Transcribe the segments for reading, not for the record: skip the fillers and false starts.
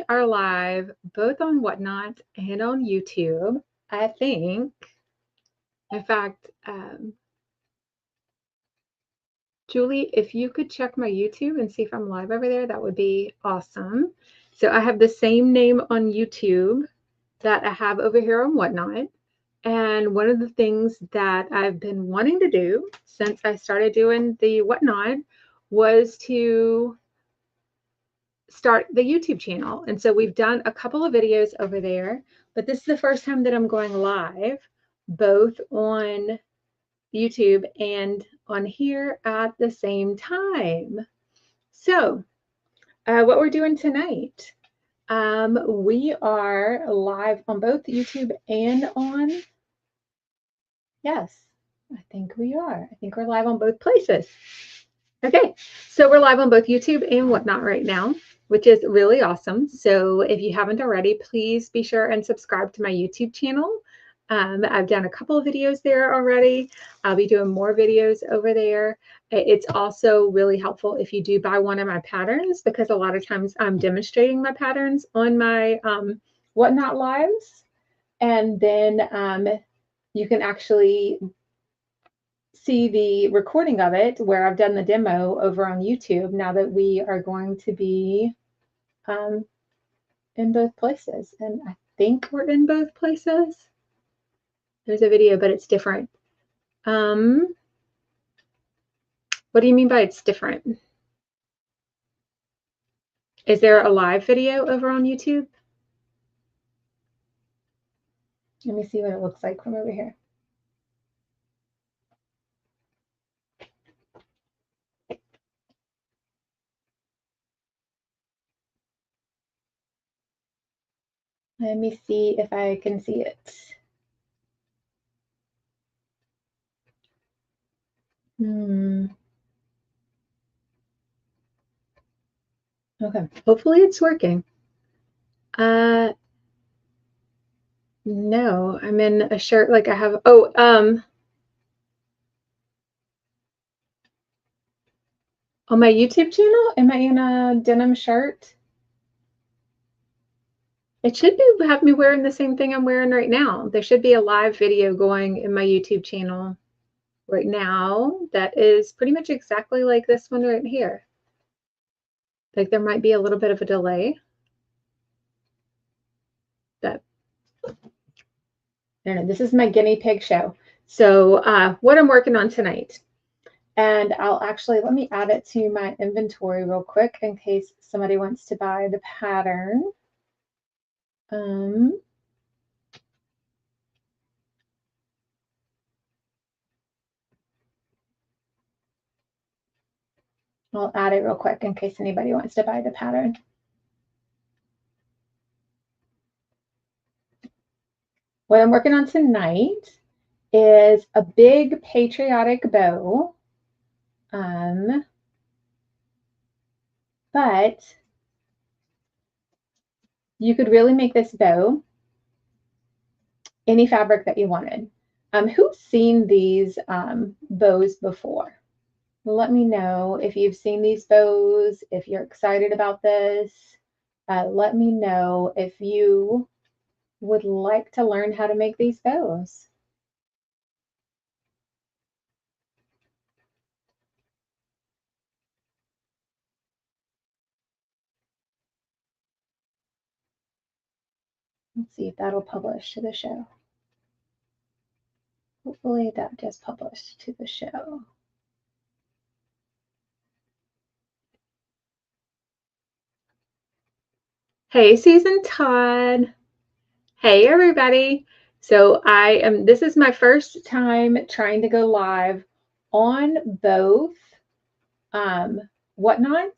are live both on Whatnot and on YouTube, I think. In fact, Julie, if you could check my YouTube and see if I'm live over there, that would be awesome. So I have the same name on YouTube that I have over here on Whatnot. And one of the things that I've been wanting to do since I started doing the Whatnot was to start the YouTube channel. And so we've done a couple of videos over there, but this is the first time that I'm going live, both on YouTube and on here at the same time. So what we're doing tonight, we are live on both YouTube and on, yes, I think we are. I think we're live on both places. Okay, so we're live on both YouTube and Whatnot right now, which is really awesome. So if you haven't already, please be sure and subscribe to my YouTube channel. I've done a couple of videos there already. I'll be doing more videos over there. It's also really helpful if you do buy one of my patterns, because a lot of times I'm demonstrating my patterns on my Whatnot lives. And then you can actually see the recording of it where I've done the demo over on YouTube, now that we are going to be in both places. And I think we're in both places. There's a video, but it's different. What do you mean by it's different? Is there a live video over on YouTube? Let me see what it looks like from over here. Let me see if I can see it. Okay, hopefully it's working. No, I'm in a shirt like I have. Oh, on my YouTube channel, am I in a denim shirt? It should be have me wearing the same thing I'm wearing right now. There should be a live video going in my YouTube channel right now that is pretty much exactly like this one right here. Like there might be a little bit of a delay. But I don't know, this is my guinea pig show. So what I'm working on tonight, and I'll actually, let me add it to my inventory real quick in case somebody wants to buy the pattern. I'll add it real quick in case anybody wants to buy the pattern. What I'm working on tonight is a big patriotic bow. But you could really make this bow any fabric that you wanted. Who's seen these bows before? Let me know if you've seen these bows, if you're excited about this. Let me know if you would like to learn how to make these bows. Let's see if that'll publish to the show. Hopefully that just published to the show. Hey, Susan Todd. Hey, everybody. So this is my first time trying to go live on both Whatnot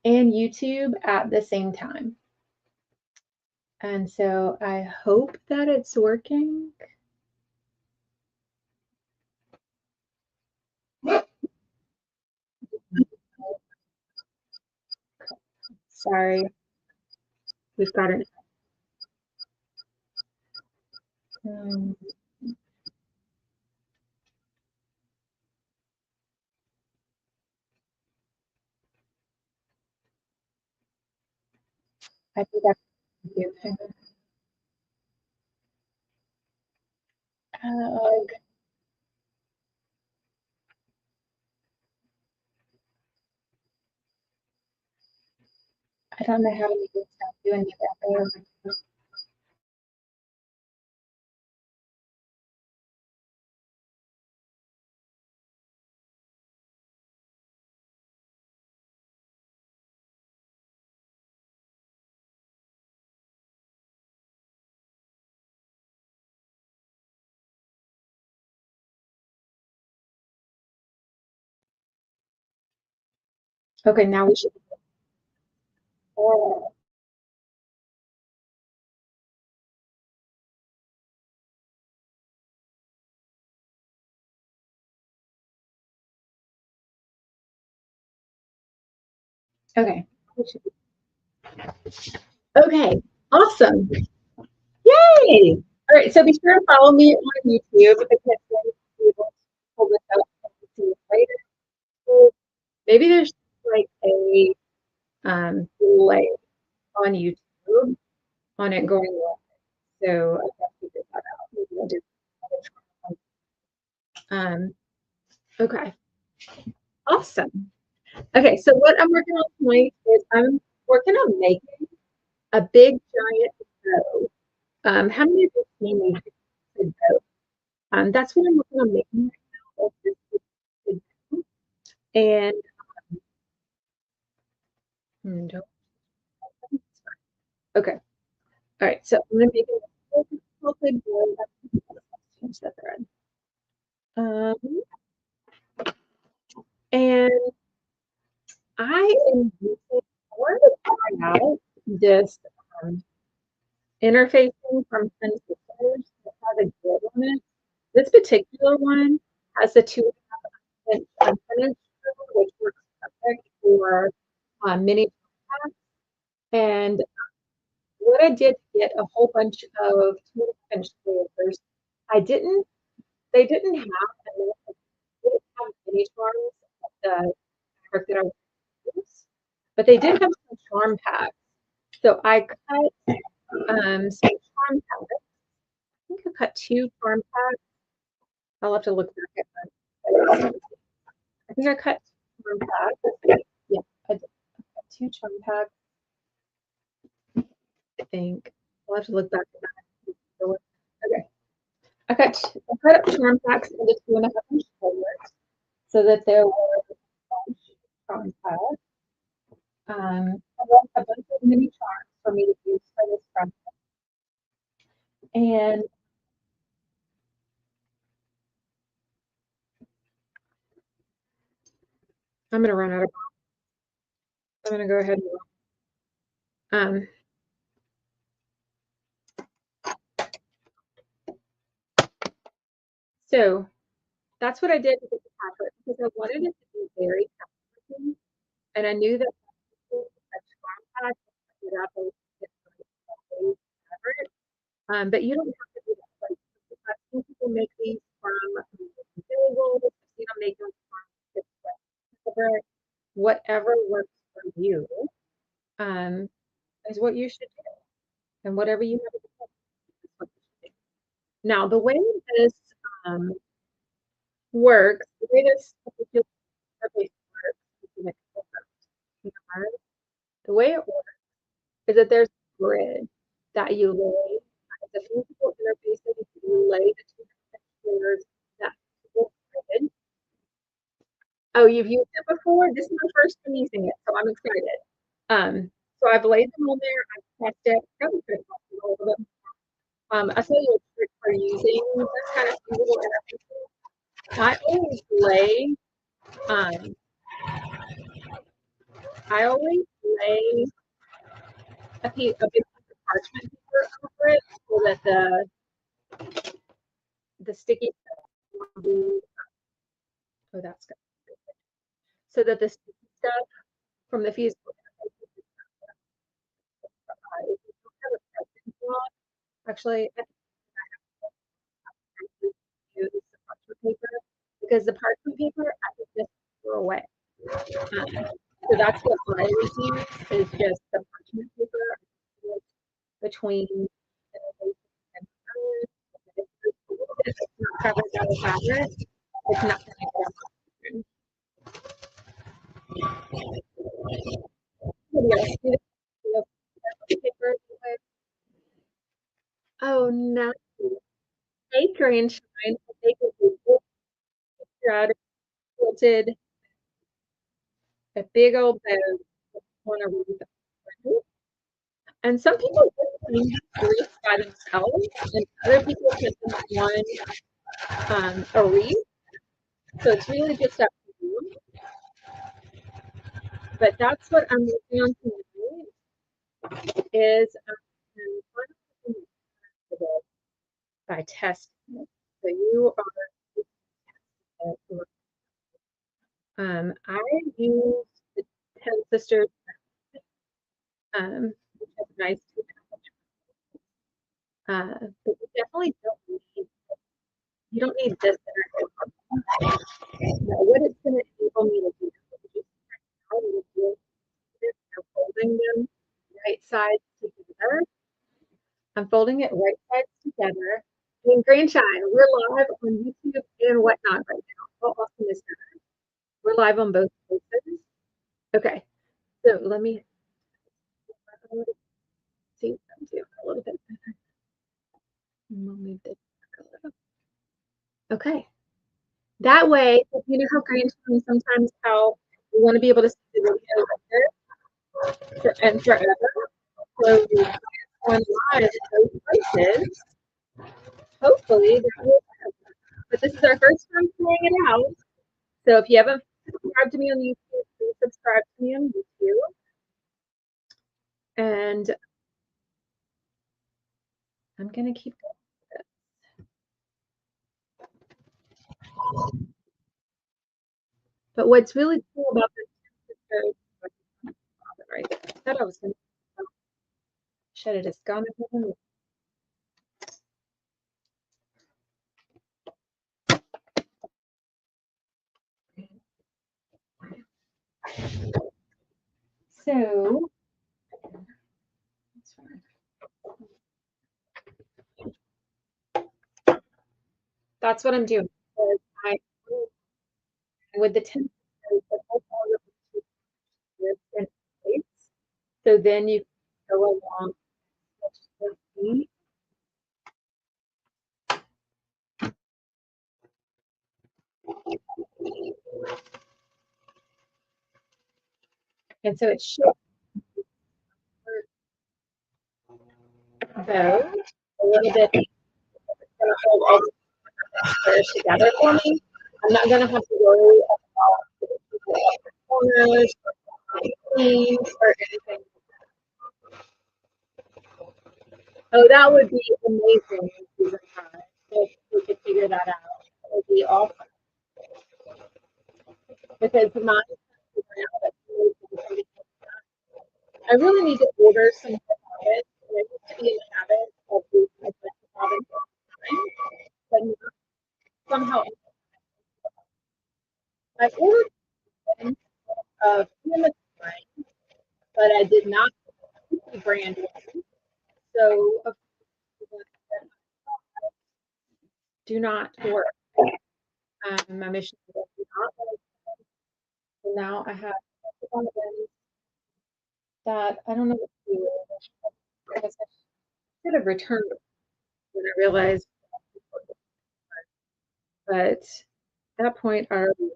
and YouTube at the same time. And so I hope that it's working. Sorry, we've got it. I think that's YouTube. Uh, I don't know how to make this stuff doing that. Okay, now we should. Oh, okay. Okay. Awesome. Yay! All right. So be sure to follow me on YouTube because I'm going to be able to pull this up and see it later. So maybe there's like a delay on YouTube on it going live. So I guess we did that out. Maybe I'll do um, okay. Awesome. Okay, so what I'm working on tonight is I'm working on making a big giant bow. How many of you have seen these big bows? That's what I'm working on making right now. Is this big bow. And don't- okay, all right. So I'm gonna make it a quilted bow. Let's change the thread. Um, and I am using. I wanted to try out this interfacing from Pen Sisters that has a grid on it. This particular one has a 2.5 inch confidence screw, which works perfect for mini packs. And what I did to get a whole bunch of 2.5 inch screws, I didn't, they didn't have enough, they didn't have mini charms of the fabric that I would use, but they did have some charm packs. So I cut some charm packs. I think I cut two charm packs. I'll have to look back at that. I think I cut charm packs. Yeah, I did. I cut two charm packs. I think I'll have to look back at that. Okay, I cut up charm packs into 2.5 inch folders so that there were charm packs. I want a bunch of mini charms for me to use for this project. And I'm gonna run out of. I'm gonna go ahead and. Um, so that's what I did with the patchwork because I wanted it to be very comfortable, and I knew that a charm pad would wrap up fabric. But you don't have to do that. Like, I've seen people make these from bagels. I've seen them make them from fabric. Whatever works for you um, is what you should do, and whatever you have to do is what you should do. Now, the way this um, works, the way this particular interface works, the way it works is that there's a grid that you lay. It's a physical interface that you lay the two squares that grid. Oh, you've used it before? This is my first time using it, so I'm excited. So I've laid them on there. I've pressed it. Probably could have pressed it a little bit. I saw you a trick for using this kind of single interface. I always lay, um, I always lay a big piece of parchment paper over it so that the sticky stuff will be, oh, that's good. So that the sticky stuff from the fuse actually I use the parchment paper because the parchment paper I could just throw away. So that's what I always use is just the parchment paper. between if it's not covered by the fabric, it's not going to get on. Oh no. Hey, Green Shine. They could do out quilted a big old bow on a wreath. And some people just wreaths by themselves, and other people put them on a wreath. So it's really just up to you. But that's what I'm working on tonight is by testing it. So you are I use the Ten Sisters which is nice but you definitely don't need you don't need this. Now, what it's going to enable me to do is you're folding them right sides together. I'm folding it right sides together. I mean, Grandshine, we're live on YouTube and whatnot right now. How awesome is that? We're live on both places. Okay, so let me see if I'm doing a little bit better. We'll move this back a little. Okay. That way, you know how Grandshine sometimes how we want to be able to see the video and forever. So on live those places. Hopefully that will help. But this is our first time trying it out. So if you haven't subscribed to me on YouTube, please subscribe to me on YouTube. And I'm going to keep going with this. But what's really cool about this is right there. I thought I was going to shut it. It's gone. So that's what I'm doing. I with the 10 so then you go along and so it should go a little bit together for me. I'm not going to have to worry about corners or seams or anything. Oh, that would be amazing if we could figure that out. It would be awesome. Because mine, I really need to order some habits. I used to be in the habit of doing my habits, but somehow I ordered of Amazon, but I did not the brand one. So do not work. My mission do not work. So now I have one of them that I don't know what to do with. I guess I should have returned it when I realized. But at that point, I already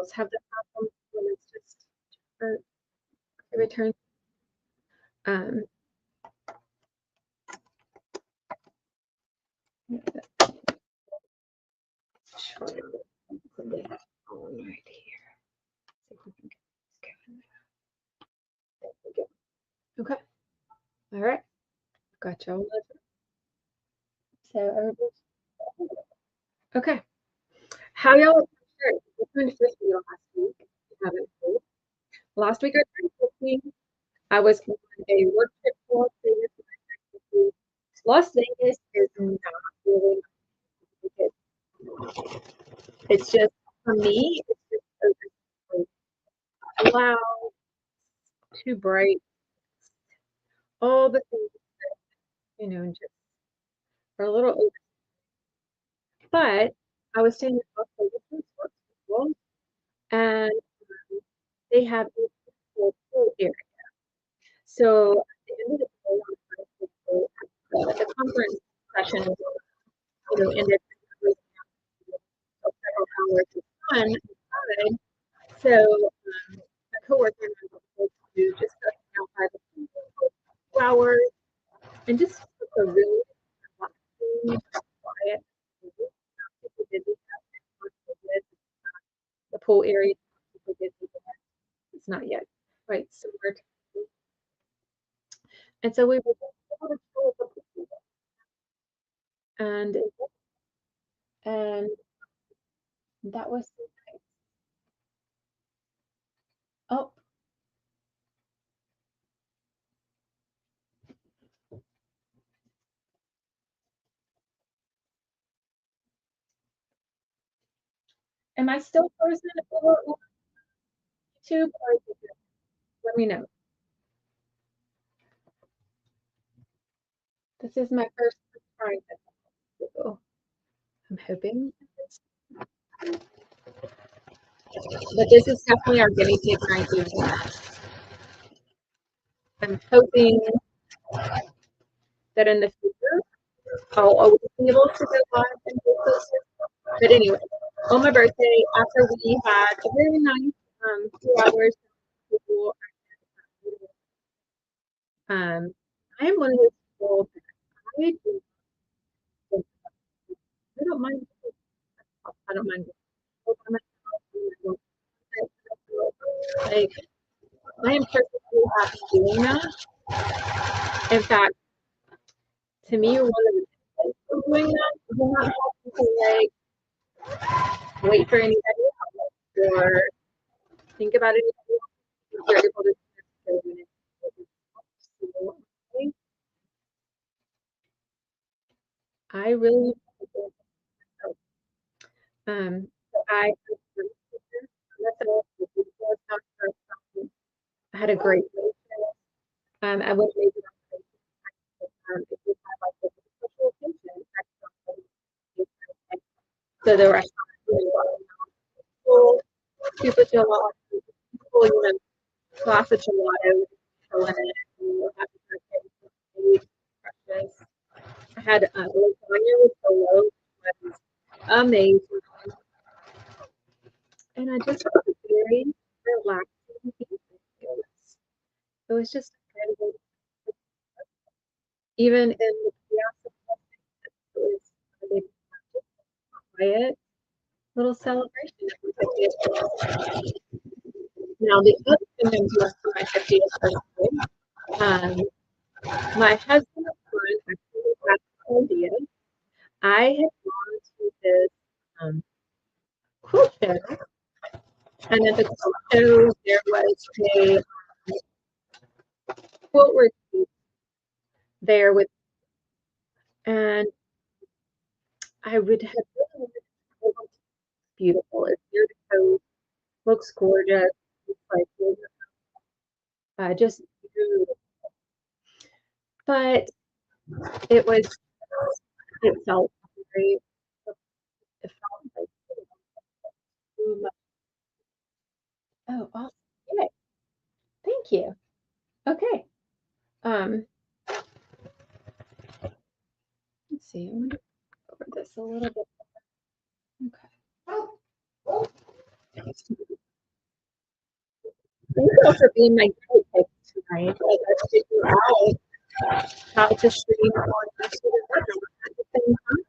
else have that problem when it's just a return. Right here. Okay. All right. Got y'all. So okay. How y'all returned first video last week? Last week I turned 15. I was on a work trip to Las Vegas. Las Vegas is not really it's just for me, it's just loud, too bright, all the things, just are a little over. But I was staying at a different sports school, and they have a pool area. So at the end of the day, on the conference session, ended with several hours of fun inside. So a coworker and I were able to just go outside the pool for 2 hours and just took a really relaxing, quiet, super busy the pool area. Super busy. It's not yet quite summer. And so we were able to chill at the pool and and that was so nice. Oh, am I still frozen over on YouTube? Or let me know. This is my first time trying this. So I'm hoping, but this is definitely our guinea pig trying to. I'm hoping that in the future I'll always be able to go live and do this. But anyway, on my birthday, after we had a very nice 2 hours, people, I am one of those people that I don't mind. I don't mind. Like I am perfectly happy doing that. In fact, to me, one of the benefits of doing that is not having to wait for anybody else or think about anybody else. You're able to just go in and I really so I had a great day. I would make it if we had like a special occasion. So the restaurant really was super gelato, people, glass of gelato, fill in it, happy birthday, breakfast. I had lasagna with solo, was amazing, and I just felt very relaxing. It was just incredible. Even in the chaos of it was a big, quiet little celebration of my 50th. Now, the other thing I'm doing for my 50th birthday, my husband actually had an idea. I had gone to this quilt show, and at the quilt show, there was a quilt retreat there with, and I would have really wanted to go. Beautiful. It's near the coast, looks gorgeous. It's like just beautiful. But it was, it felt very, it felt like too much. Oh, awesome. Yay. Thank you. Okay. Um, let's see. I'm gonna go over this a little bit. Okay. Thank you all for being my guinea pig tonight. Like, I figured out how to stream on YouTube and at the same time.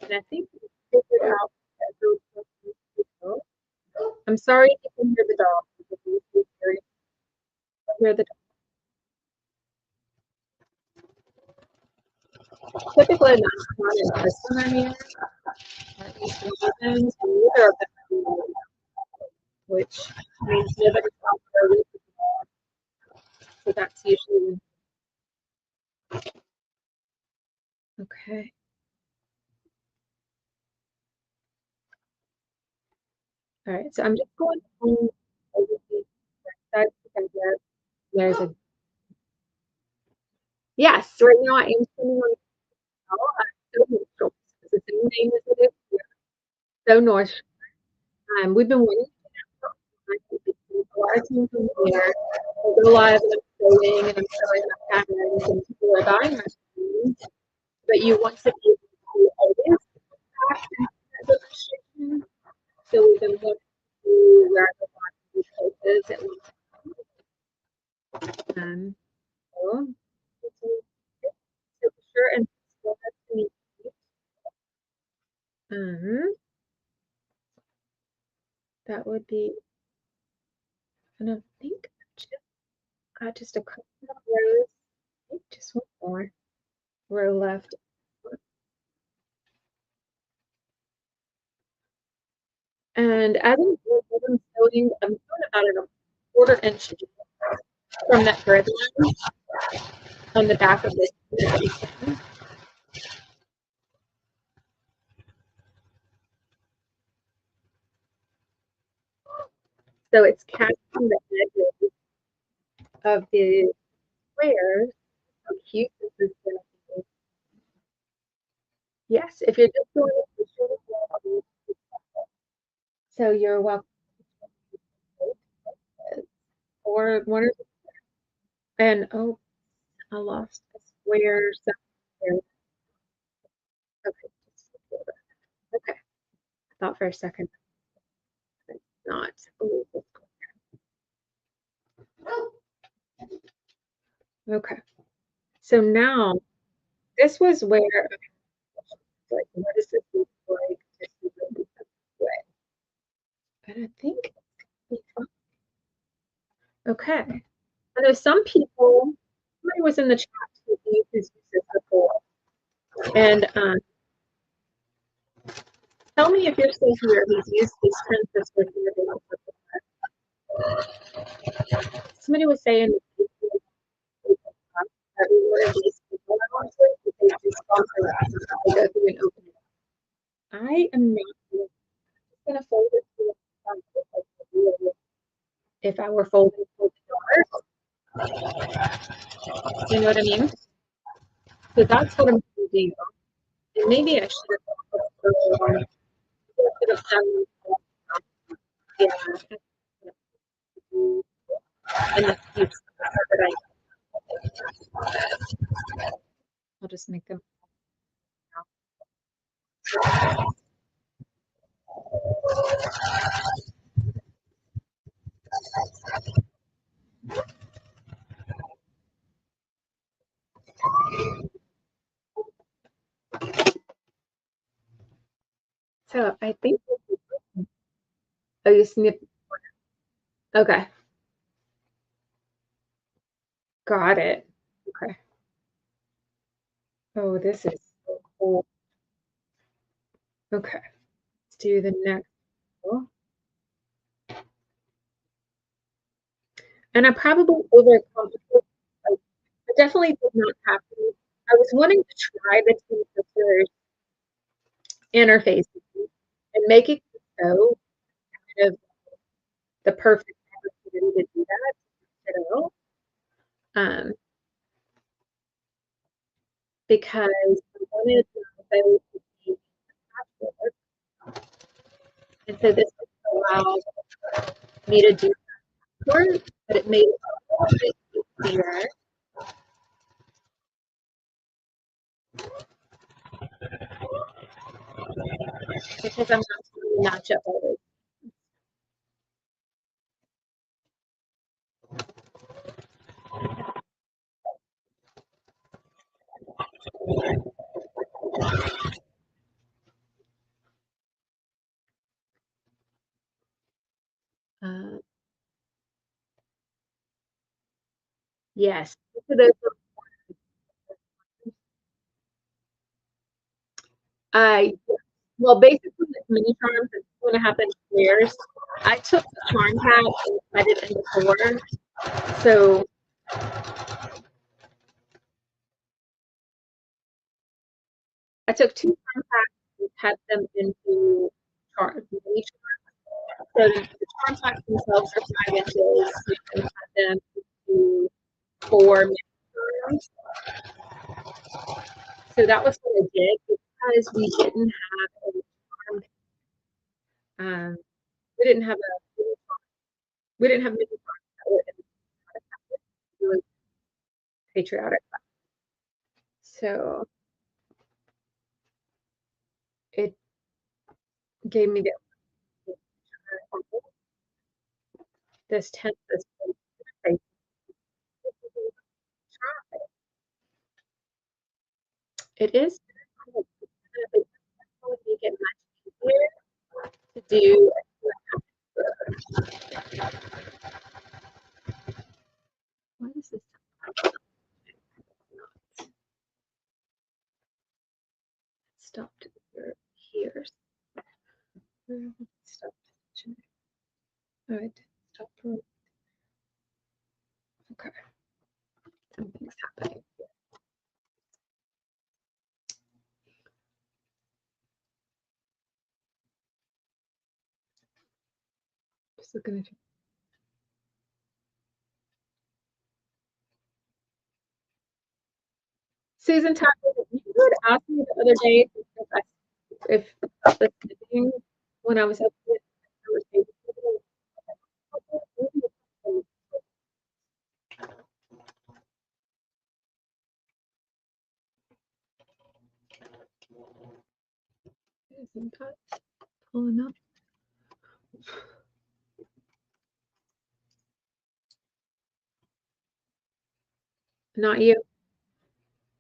And I think we figured out that those people. I'm sorry if you can hear the dog. Because hear the dog. Typically, not in person, I mean, at least in weekends, and neither of them are, which means nobody's out there with the dog. So that's usually okay. All right, so I'm just going to There's a yes. Right now I am swimming on So Neutral. It's the same name as it is here. So North. We've been wanting a lot of teams in there. We go live and I'm sewing and I'm selling my patterns and people are buying my shoes. But you want to be able to always track the restrictions. So we've been looking to where the these places at one time. So, so sure and still have to meet. That would be, and I think got just a couple of rows. I think just one more row left. And as I'm sewing, I'm doing about a quarter inch from that thread line on the back of this. So it's casting the edges of the squares. How cute this is going to be. Yes, if you're just doing it, so you're welcome. Or one of and oh, I lost the square somewhere. Okay, okay. I thought for a second it's not. Ooh, okay. So now this was where like what does this look like to see the way? And I think okay. I know some people, somebody was in the chat who used this before. And tell me if you're still here, who's used this princess with you. Somebody was saying that we were these people that they do sponsor us. They go through and open it. I am not going to fold it to the if I were folding for the dark. You know what I mean? So that's what I'm going to do. And maybe I should have done yeah, in the future. I'll just make them. So I think oh you snip okay. Got it. Okay. Oh, this is so cool. Okay. Let's do the next one. And I probably overcomplicated. I definitely did not have to. I was wanting to try the two sisters interface and make it so kind of the perfect opportunity to do that. You know? Because I wanted those to be patchwork. And so this allowed me to do work, but it made it a little bit easier because I'm not trying to match up all those. Yes. So those I well, basically, with mini charms, it's 2.5 inch squares. I took the charm pad and cut it into 4. So I took 2 charm pads and cut them into mini charms. So the contacts themselves are 5 inches. You can cut them into 4 millimeters. So that was what I did because we didn't have we didn't have many farms that were really patriotic. So it gave me this tent, this place. It is make it much easier to do. What is this? Stopped here. Stopped. All right. Stop. Okay. Something's happening. Just looking at you. Susan Tucker, you had asked me the other day if the thing when I was up with isn't that pulling up? Not you.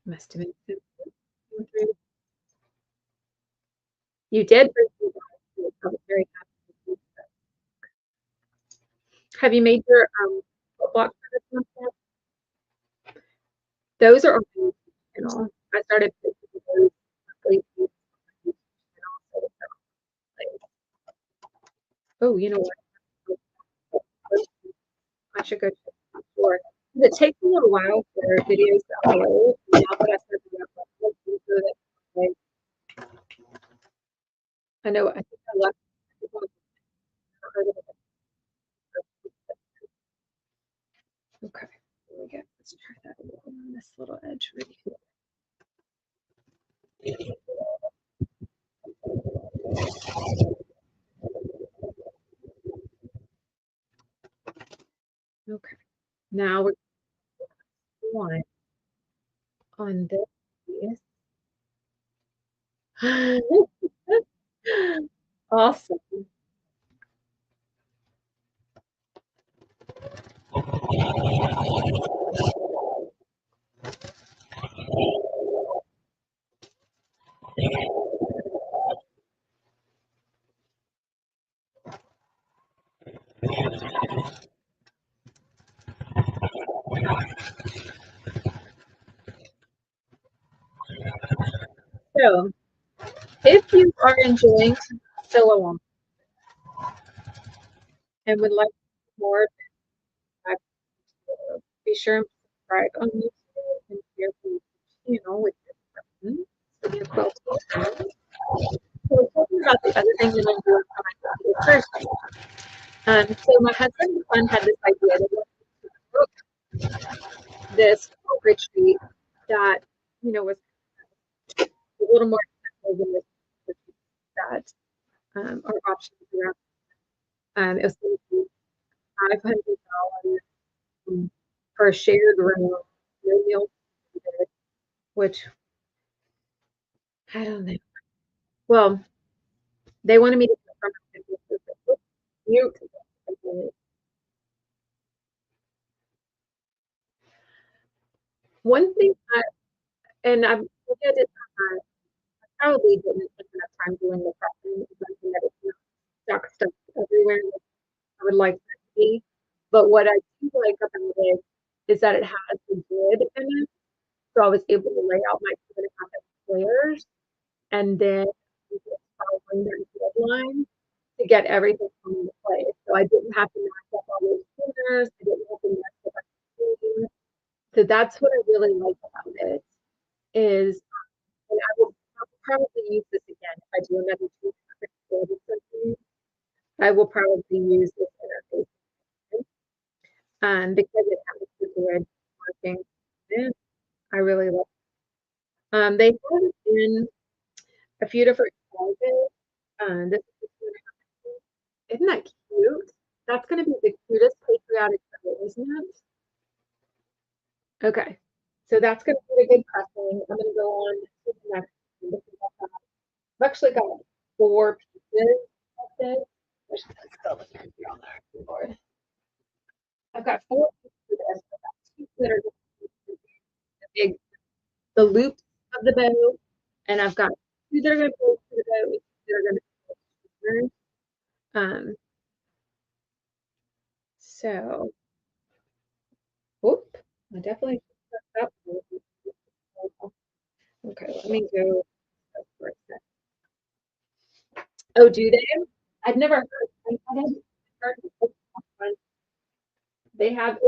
Must have been you did. I was very happy. Have you made your block for this month yet? Those are on my channel. I started posting those lately. Oh, you know what? I should go check that for. It takes a little while for videos to upload. Now that I started uploading, so that I know I think I left. Okay, here we go. Let's try that on this little edge right here. Okay, now we're one on this piece. Awesome. So, if you are enjoying sew along and would like more, be sure and subscribe on YouTube and share the channel with your friends. So, your quilting. So, we're talking about the other thing that I'm doing for my Thursday. So, my husband and son had this idea to book this retreat that, was a little more expensive than this that are options around. It was going to be $500 for a shared room, no meals, which I don't know. Well, they wanted me to confirm mute. One thing and I've looked at it, probably didn't spend enough time doing the prepping, something that it's not stuck everywhere. I would like that to be. But what I do like about it is that it has the grid in it. So I was able to lay out my 2.5 inch squares and then following their grid line to get everything into place. So I didn't have to match up all those corners. I didn't have to mess up everything. So that's what I really like about it is, and I will probably use this again if I do another 2 something. I will probably use this interface because it has the grid working. I really love it. They have it in a few different sizes. This is isn't that cute? That's going to be the cutest patriotic photo, isn't it? Okay, so that's going to be a good pressing. I'm going to go on to the next one. I've actually got 4 pieces of this. Let's go look at the other keyboard. I've got 4 pieces of this. I've got 2 that are the big, the loops of the bow, and I've got 2 that are going to go to the bow, and 2 that are going to go to the so, whoop, I definitely that okay, let me go for a sec. Oh, do they? I've never heard. I hadn't heard of this one. They have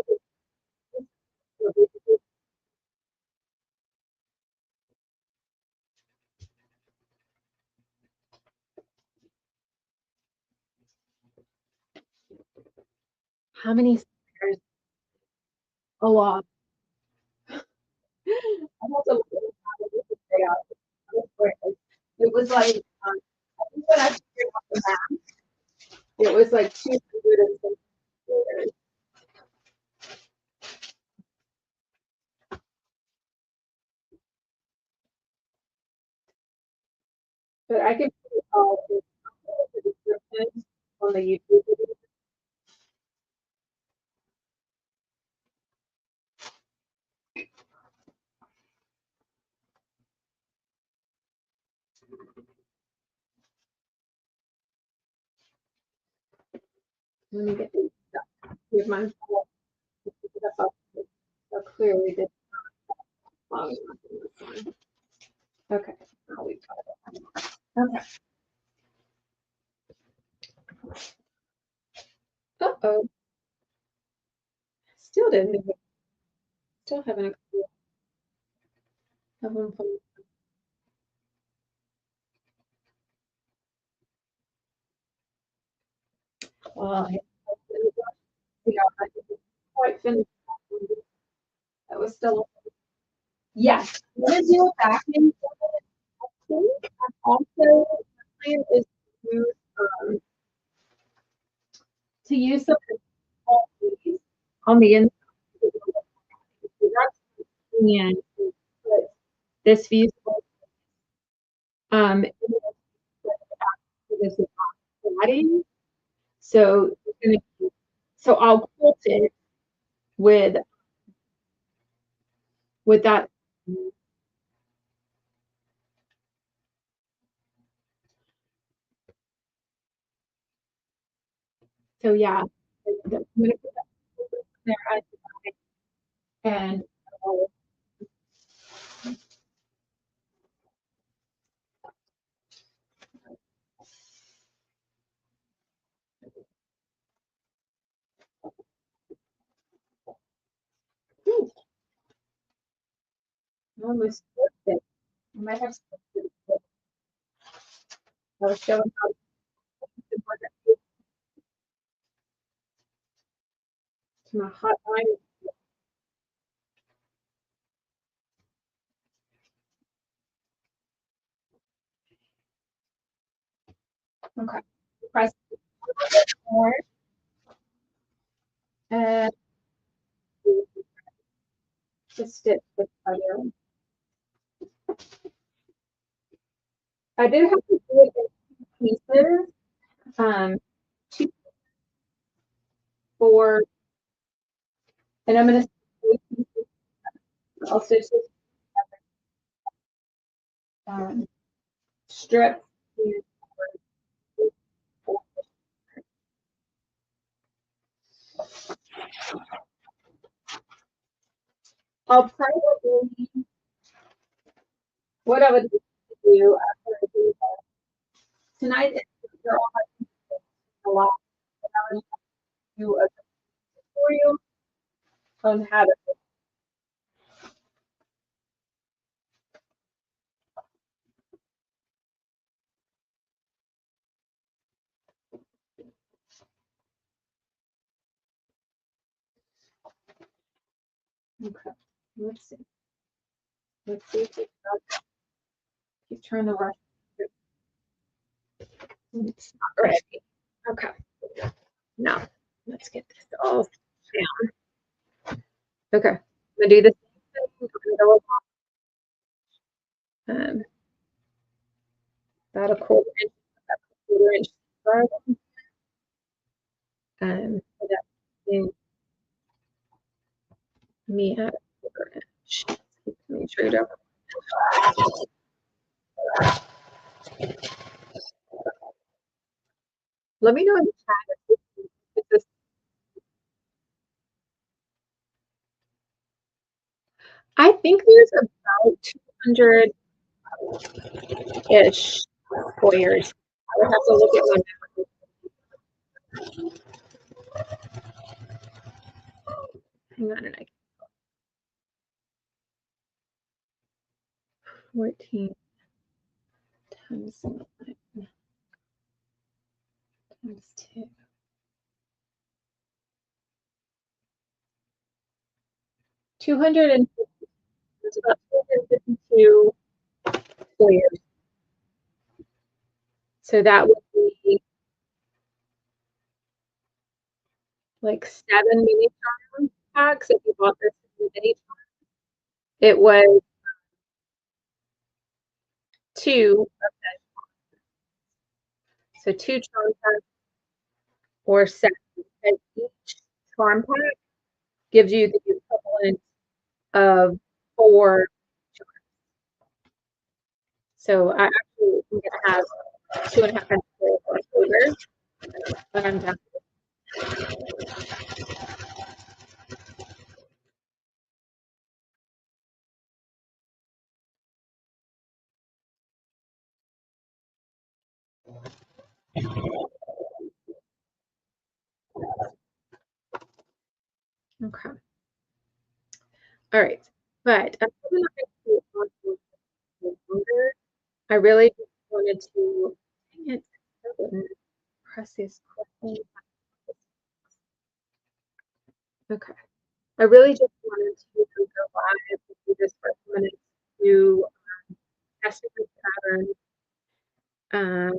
how many stairs? A lot. I have to look at it was like I think when I figured out the math, it was like 200 and something stairs. But I can put all the descriptions on the YouTube video. Let me get these stuff. Here's my so clearly this long enough in this one. Okay, now we've got it. Okay. Uh-oh. Still didn't do it. Still having a having fun. Well, I didn't quite finished. That was still yes. I'm gonna do a backing. I think also the plan is to use some policies on the inside. And put this view this is padding. So it's gonna so I'll quilt it with that. So yeah, I'm gonna put that there and I almost flipped it. I might have to I was showing how to work it to my hot line. Okay. Press more and just stitch the other. I did have to do it in pieces. Two, four, and I'm gonna I'll stitch this strip. I'll probably what I would do after I do that tonight is they're all a lot. I would do a tutorial on how to Okay, let's see. Let's see if he's trying to rush. It's not ready. Okay. No. Let's get this all down. Okay. I'm gonna do the same thing. Um, about a quarter inch garden. So that's giving me at a quarter inch. Let me trade up. Let me know in the chat if this. I think there's about 200-ish squares. I would have to look at my map. Hang on, and I 14 times 9 times 2. 250. It's about 252 squares. So that would be like 7 mini charm packs if you bought this mini charm. It was 2 of that. So 2 charm packs or 7. And each charm pack gives you the equivalent of 4 charms. So I actually am going to have 2.5 inches left over when I'm done. Okay. All right. But I'm probably not going to do it longer. I really just wanted to, dang it, I didn't press this correctly. Okay. I really just wanted to go live and do this for a minute to test this pattern. I have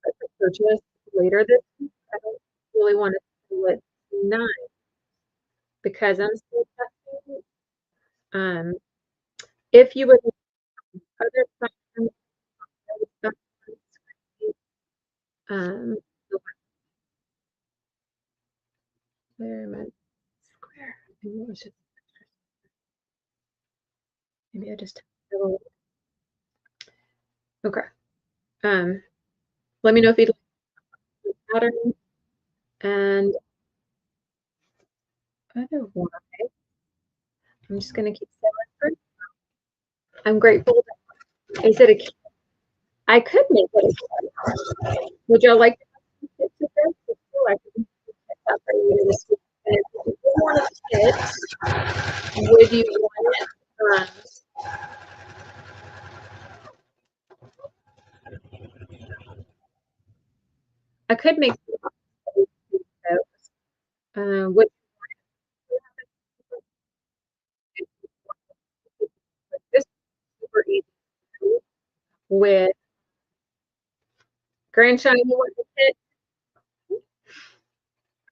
it for purchase later this week. I don't really want to do it tonight because I'm still testing. If you would like other questions, um, where am I? Square. Maybe it was just, maybe I just okay. Let me know if you'd like the pattern and otherwise, I'm just gonna keep silent. I'm grateful. Is it a? I could make it a kit. Would y'all like to kit to this? I could set that for you this week. And if you want a kit, would you want it? I could make those. What this is super easy with grandchild. You want the kit?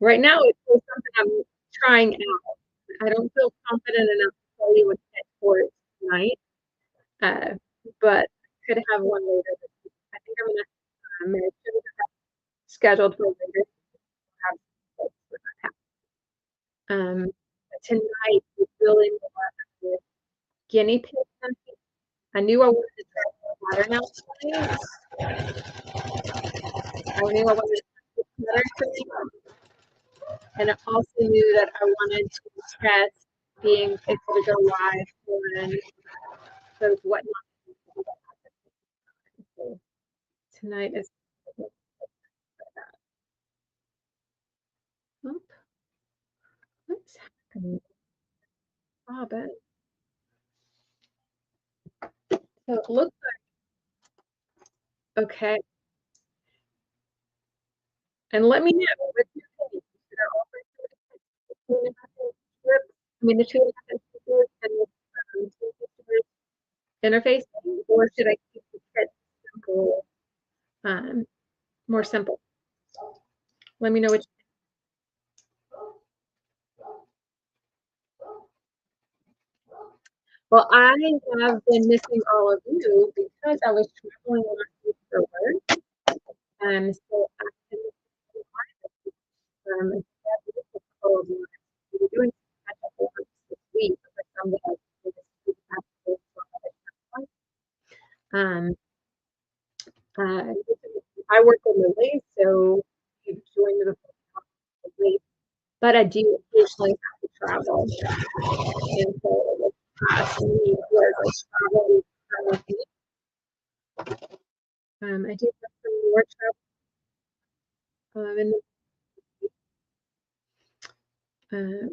Right now, it's something I'm trying out. I don't feel confident enough to tell you what kit for it tonight, but could have one later this week. I think I'm gonna scheduled for later. Have tonight is really more with guinea pigs. I knew I wanted to try the pattern out tonight. I knew I wanted to try the pattern tonight. And I also knew that I wanted to test being able to go live on those whatnot. So tonight is oh, what's happening? Robin. So it looks like okay. And let me know what you think. Should I offer 2.5 inch strips? I mean the 2.5 inch interfacing, or should I keep the kit simple, um, more simple? Let me know which. Well, I have been missing all of you because I was traveling last week for work. So I've been missing a couple of months. We were doing some catch-up work this week for some that I did this week. Um, uh, I work remotely, so you join the remotely, but I do occasionally have to travel. And so the past week was traveling remotely. I do have some more travel in uh,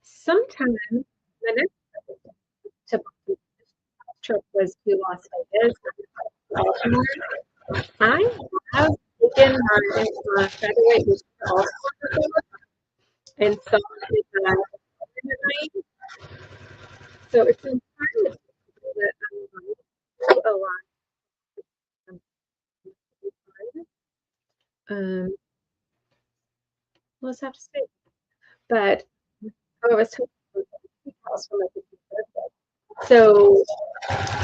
sometime. My next typical trip was to Las Vegas. Baltimore. I have taken my featherweight which is also and some night. So it's entirely possible that I'm a lot of let's have to see. But I was told house for my 50th birthday. So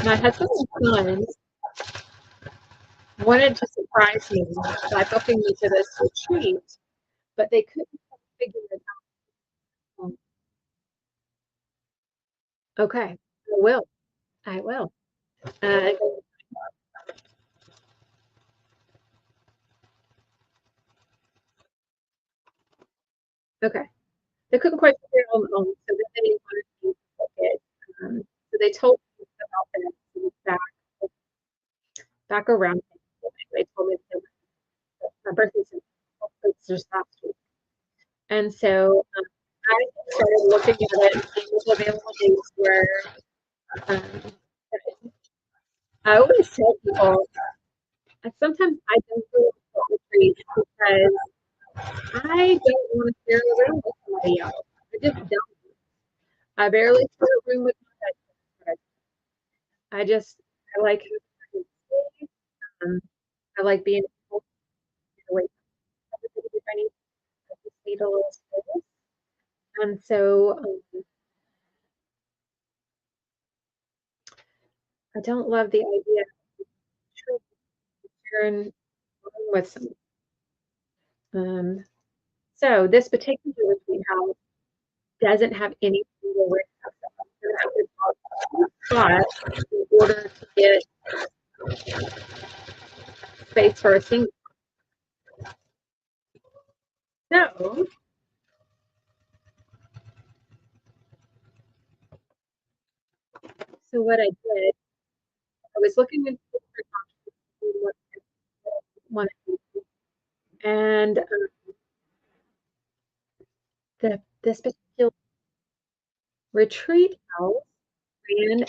my husband and son wanted to surprise me by booking me to this retreat, but they couldn't figure it out. Okay, I will. I will. Uh, okay. They couldn't quite figure it out, so then they wanted me to book it. So they told me about that back around. They told me that my birthday's it's just last week, and so I started looking at it and seeing what available dates were. Um, I always tell people, sometimes I don't go to retreats because I don't want to share a room with somebody else. I just don't. I barely share a room with my husband. I like having space. I like being able to wake up if I need, I just need a little space. And so I don't love the idea of sharing a room with someone. Um, so this particular retreat house doesn't have any single where you have to spot in order to get space for a single. So, so what I did, I was looking into what one, and this particular retreat house ran a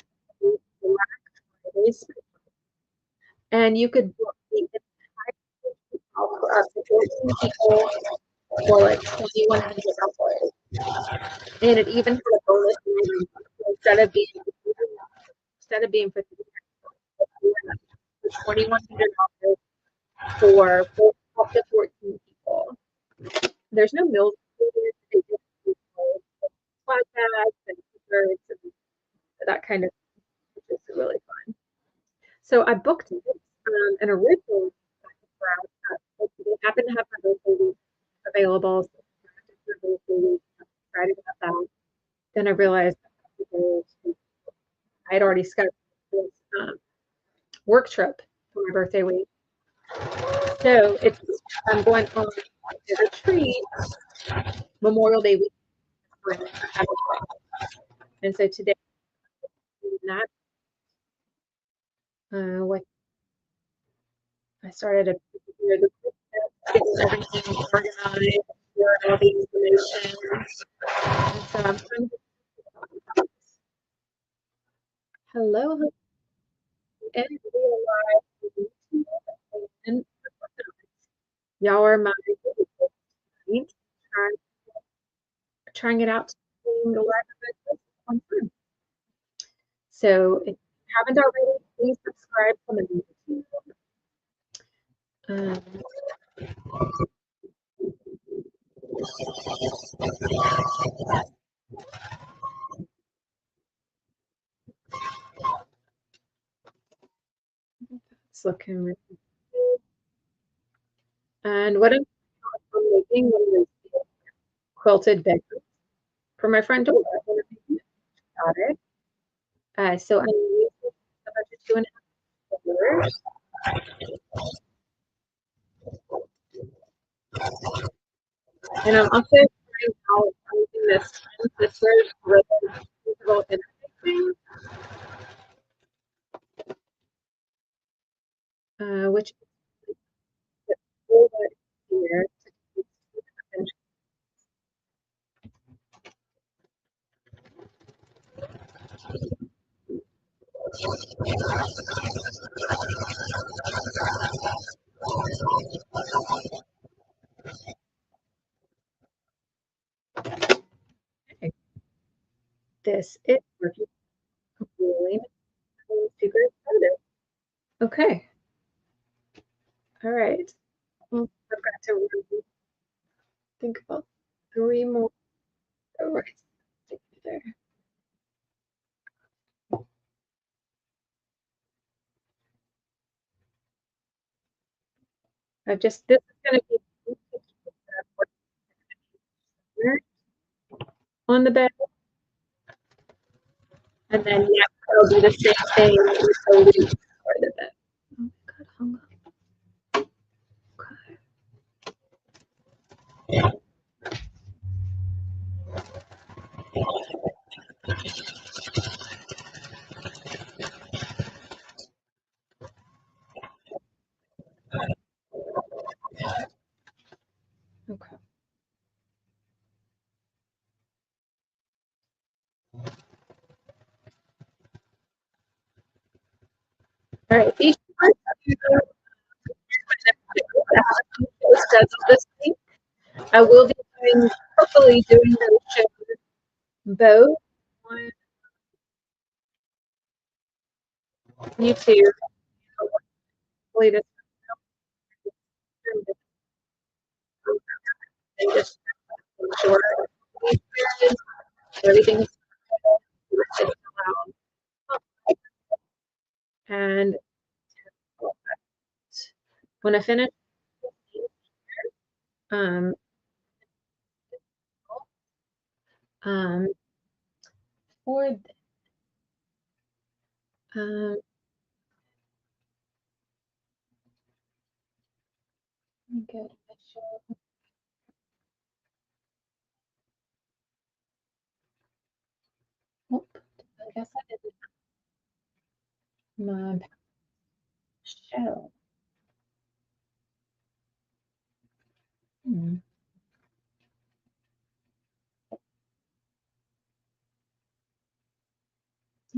Black Friday special, and you could book the entire house for up to 14 people for like $2,100. And it even had a bonus instead of being for $2,100 for up to 14 people. There's no meals included. They just do flat bags and desserts and that kind of thing, which is really fun. So I booked it, and originally they happened to have my birthday week available. So my birthday week, Friday about that. Then I realized I had already scheduled this work trip for my birthday week. So I'm going on a retreat Memorial Day week. And so today, not what I started a getting everything organized, all the information. And so I'm trying to hello, and and y'all are my trying it out to the live event. So if you haven't already, please subscribe to my YouTube. Um, it's looking really good. And what I'm making one of those quilted bedrooms for my front door. Got it. So I'm using about 2.5 and I'm also trying out using this really usable interfacing, which is cool here. This is working really super excited. Okay. All right. Well, I've got to really think about 3 more. All right. There. This is going to be on the bed, and then yeah, I'll do the same thing for the bed. Oh, God, hung up. Okay. All right. These parts this week. I will be doing, hopefully doing those shows both on YouTube. Hopefully this and just sure everything's allowed. And when I finish, um, um, for um, good. Oh, I guess I didn't my show. Hmm.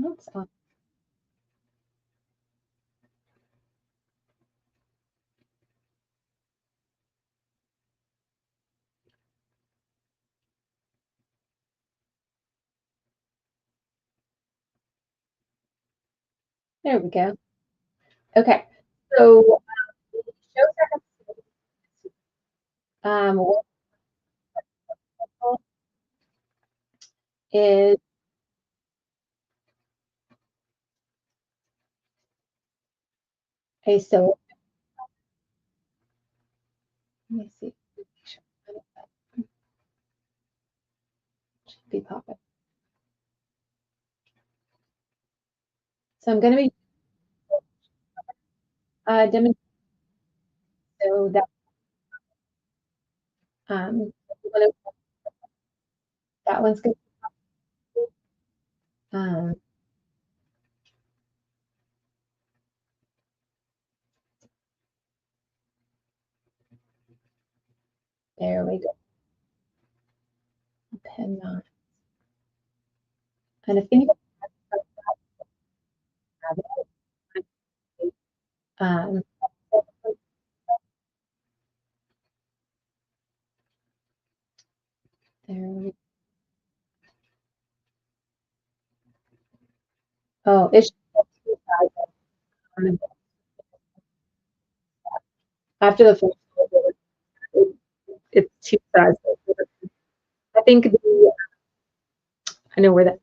Oops. Oh, there we go. Okay. So the shows I have one is a so let me see. Should be popping. So I'm going to be demonstrating so that um that one's good. Um, there we go. Pin on. And if anybody has it, um, there we Oh, it's two sizes. After the first it, it's two sizes. I think I know where that.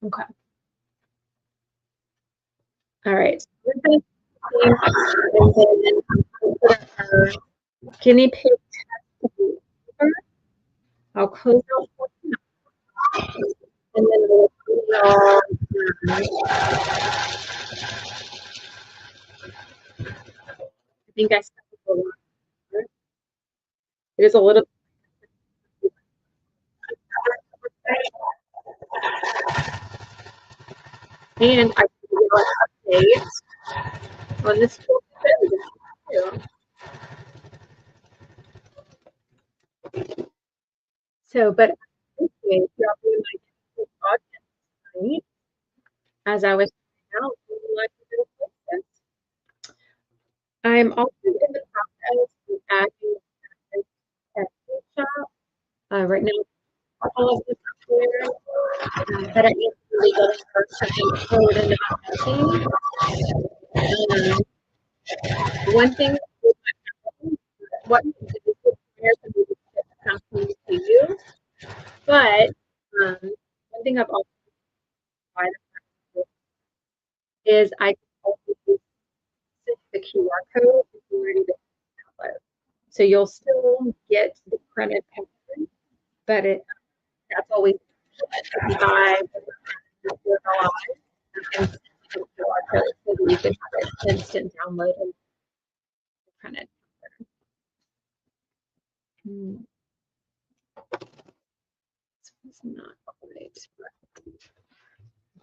Okay. All right. We're gonna and then put our guinea pig test. I'll close out and then we'll put it all. I think I said it a lot. It is a little. And I can do an update on this too. So, but anyway, y'all be my audience tonight. As I was out, like I'm also in the process of adding a shop. Right now, all of this software, but I need to really go first and forward into my team. One thing, what requires me to get something to use, but one thing I've also tried is I can also use the QR code if you're ready to download. So you'll still get the printed pattern, but that's always by your and the QR code so that you can have it instant download and printed. This was not right.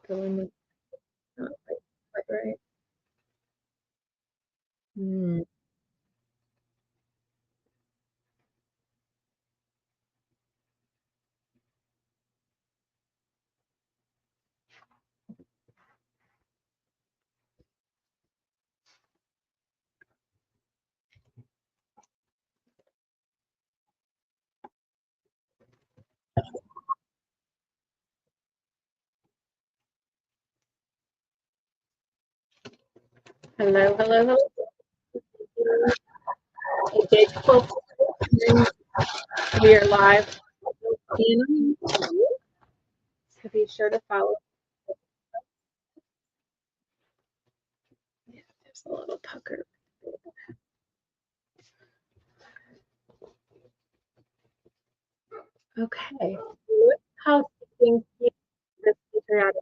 Going with not quite right. Hello, hello, hello. Okay, cool. We are live. So be sure to follow. Yeah, there's a little pucker. Okay. Housekeeping. This figure out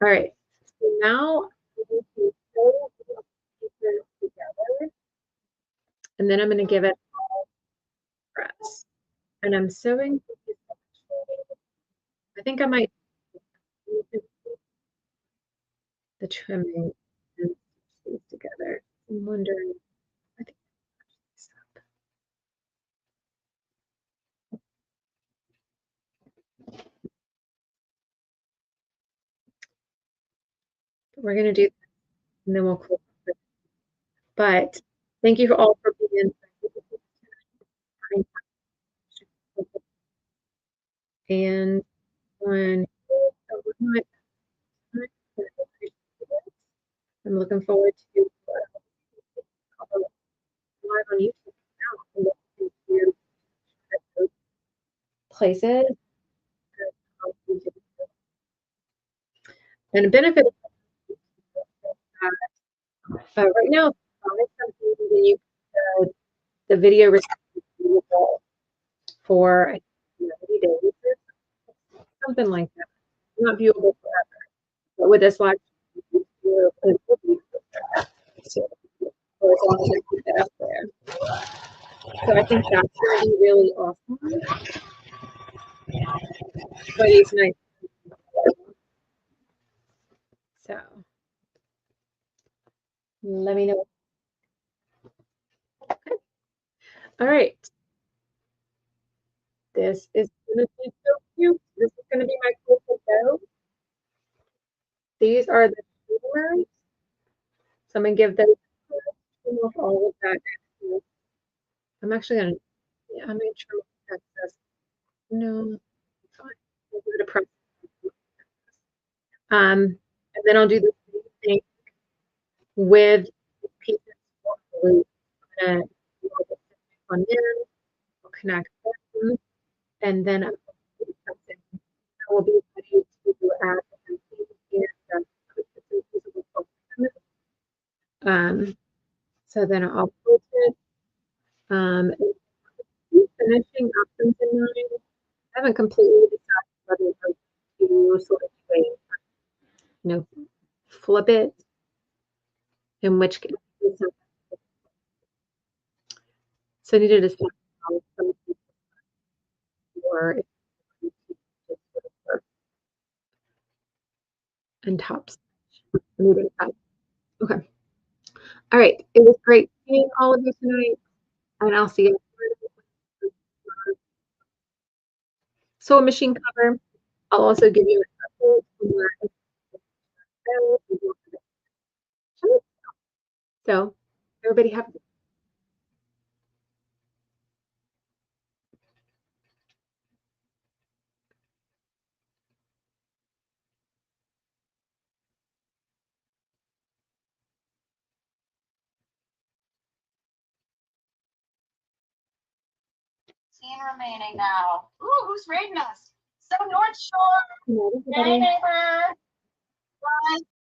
all right. So now I'm going to sew the pieces together, and then I'm going to give it a press. And I'm sewing. I think I might the trimming and these together. I'm wondering. I think we're going to do, and then we'll close. But thank you all for being and when I'm looking forward to live on YouTube now and to places and a benefit right now when you the video for 90 days, something like that. Not viewable forever, but with this live, so as long as I keep it up there. So I think that's really, really awesome for these nice. So let me know. Okay. All right. This is going to be so cute. This is going to be my quilted bow. These are the colors. So I'm gonna give those off all of that. I'm actually gonna, yeah, I'm gonna trim off excess. No, it's fine. We'll give it a press. And then I'll do the same thing with pieces of glue. I'm gonna do all the on in, I'll connect them, and then I'm going to do something. I will be ready to add the and so then I'll post it. And finishing up in mind. I haven't completely decided whether to sort of flip it, in which case, so I need to decide or and tops. I need to decide. Okay. All right. It was great seeing all of you tonight, and I'll see you. So a machine cover. I'll also give you an update. So everybody have Scene remaining now. Ooh, who's raiding us? So North Shore. Good night, everybody. Hey, neighbor. Bye.